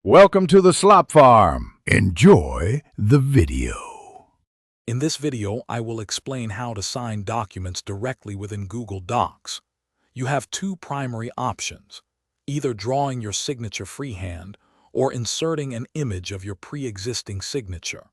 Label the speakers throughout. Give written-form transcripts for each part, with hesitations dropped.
Speaker 1: Welcome to the Slop Farm. Enjoy the video.
Speaker 2: In this video, I will explain how to sign documents directly within Google Docs. You have two primary options, either drawing your signature freehand or inserting an image of your pre-existing signature.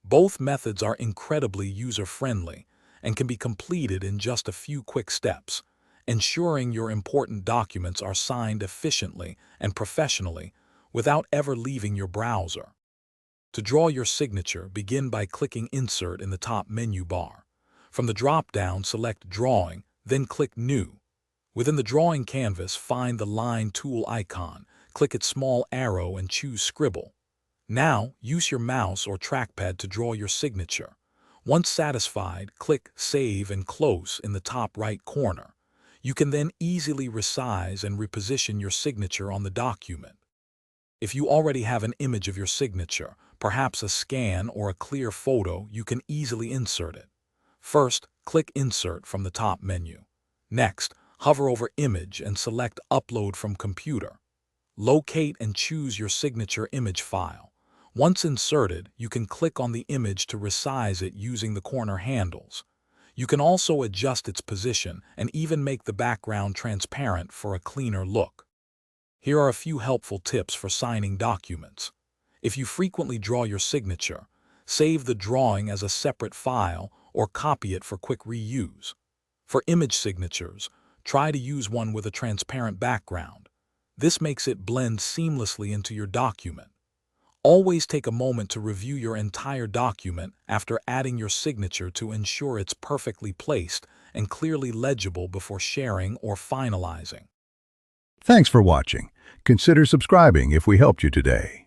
Speaker 2: Both methods are incredibly user-friendly and can be completed in just a few quick steps, ensuring your important documents are signed efficiently and professionally without ever leaving your browser. To draw your signature, begin by clicking Insert in the top menu bar. From the drop-down, select Drawing, then click New. Within the drawing canvas, find the line tool icon, click its small arrow and choose Scribble. Now, use your mouse or trackpad to draw your signature. Once satisfied, click Save and Close in the top right corner. You can then easily resize and reposition your signature on the document. If you already have an image of your signature, perhaps a scan or a clear photo, you can easily insert it. First, click Insert from the top menu. Next, hover over Image and select Upload from Computer. Locate and choose your signature image file. Once inserted, you can click on the image to resize it using the corner handles. You can also adjust its position and even make the background transparent for a cleaner look. Here are a few helpful tips for signing documents. If you frequently draw your signature, save the drawing as a separate file or copy it for quick reuse. For image signatures, try to use one with a transparent background. This makes it blend seamlessly into your document. Always take a moment to review your entire document after adding your signature to ensure it's perfectly placed and clearly legible before sharing or finalizing.
Speaker 1: Thanks for watching. Consider subscribing if we helped you today.